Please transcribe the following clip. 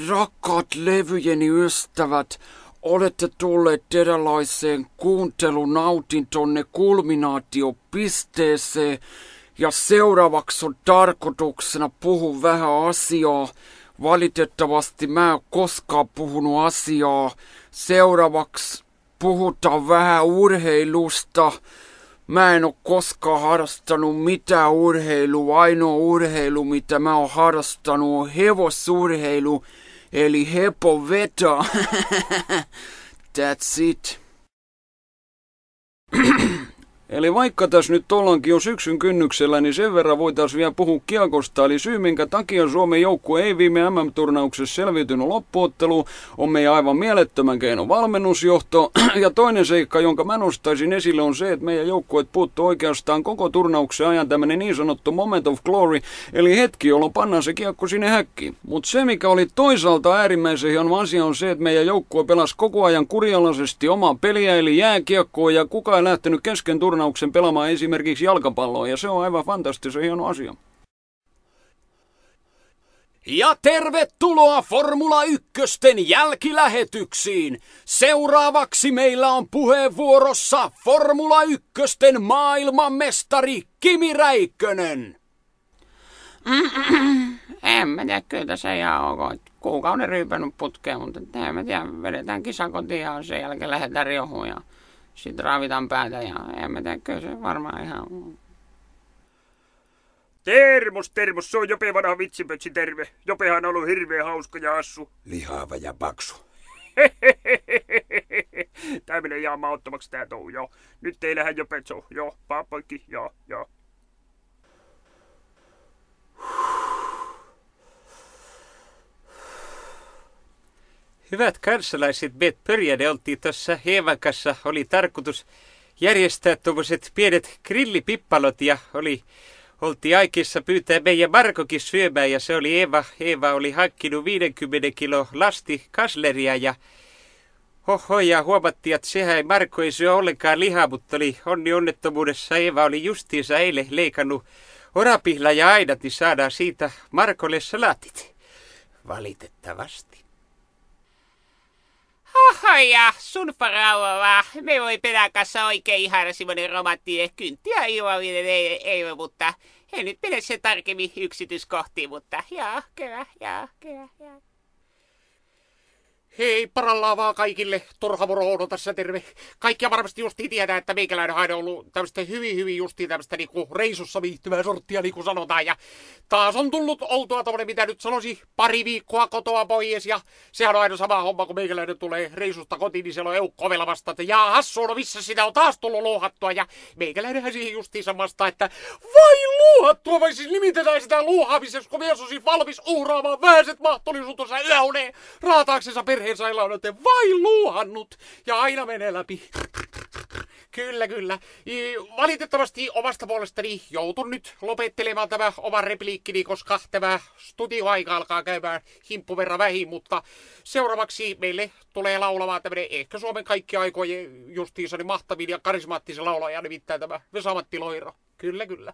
Rakkaat levyjeni ystävät, olette tulleet eräänlaiseen kuuntelunautintonne kulminaatiopisteeseen ja seuraavaksi on tarkoituksena puhua vähän asiaa. Valitettavasti mä en koskaan puhunut asiaa. Seuraavaksi puhutaan vähän urheilusta. Mä en oo koskaan harrastanut mitään urheilua. Ainoa urheilu, mitä mä oon harrastanut, on hevosurheilu, eli hepoveto. That's it. Eli vaikka tässä nyt ollaankin jo syksyn kynnyksellä, niin sen verran voitaisiin vielä puhua kiekosta. Eli syy, minkä takia Suomen joukkue ei viime MM-turnauksessa selviytynyt loppuotteluun, on meidän aivan mielettömän keino valmennusjohto. Ja toinen seikka, jonka mä nostaisin esille, on se, että meidän joukkueet puuttuu oikeastaan koko turnauksen ajan tämmöinen niin sanottu moment of glory, eli hetki, jolloin pannaan se kiekko sinne häkkiin. Mutta se, mikä oli toisaalta äärimmäisen hieno asia, on se, että meidän joukkue pelasi koko ajan kurialaisesti omaa peliä, eli jääkiekkoa, ja kukaan ei lähtenyt kesken turnauksen pelaamaan esimerkiksi jalkapalloa, ja se on aivan fantastisen hieno asia. Ja tervetuloa Formula 1:sten jälkilähetyksiin. Seuraavaksi meillä on puheenvuorossa Formula 1:sten maailmanmestari Kimi Räikkönen. En mä tiedä, kyllä tässä ihan ok. Kuukauden ryypännyt putkeen, mutta en mä tiedä, vedetään kisakotiin ja sen jälkeen lähdetään riohuun ja sitten raavitaan päätä ja en mä tiedä, kyllä se varmaan ihan... Termos, se on Jope vanha vitsipötsi, terve. Jopehan on ollut hirveän hauska ja assu. Lihava ja paksu. Tää menee ihan mauttomaksi tää touhu, joo. Nyt ei lähde Jope, joo, paappoikki, joo. Hyvät kansalaiset, me pörjäde oltiin tuossa Eevan oli tarkoitus järjestää tuommoiset pienet grillipippalot ja oltiin aikeissa pyytää meidän Markokin syömään ja se oli Eeva oli hankkinut 50 kilo lasti kasleria ja ja huomattiin, että sehän ei Marko ei syö ollenkaan lihaa, mutta oli onnettomuudessa Eeva oli justiinsa eilen leikannut orapihla ja aidat, niin saadaan siitä Markolle salaatit. Valitettavasti. Ja sun farauva, me voi pelaa kanssa oikein ihana semmonen romanttinen kyntti ja ilmavinen ei, mutta en nyt mene sen tarkemmin yksityiskohtiin, mutta kyllä. Hei, parallaan vaan kaikille. Torhamoro on tässä terve. Kaikkia varmasti justiin tietää, että meikäläinen on ollut tämmöistä hyvin justiin tämmöistä niinku reissussa viihtyvää sorttia, niin kuin sanotaan. Ja taas on tullut oltua tommonen, mitä nyt sanoisi, pari viikkoa kotoa pois. Ja sehän on aina sama homma, kun meikäläinen tulee reissusta kotiin, niin siellä on eukko ovella vasta, että hassu, no missä sitä on taas tullut luuhattua. Ja meikäläinenhän siihen justiinsa vastaa, että vai luuhattua, vai siis nimitetään sitä luuhaamiseksi, kun mies on siis valmis uhraamaan vähäiset mahdollisuutensa yöuneen raataaksensa perheensä ilaunoiden vai luuhannut ja aina menee läpi. Kyllä. Valitettavasti omasta puolestani joutun nyt lopettelemaan tämä oman repliikkini, koska tämä studioaika alkaa käymään himppu verran vähin, mutta seuraavaksi meille tulee laulamaan tämmönen ehkä Suomen kaikki aikojen justiinsa mahtavin ja karismaattisen laulaja, nimittäin tämä Vesa-Matti Loiro. Kyllä.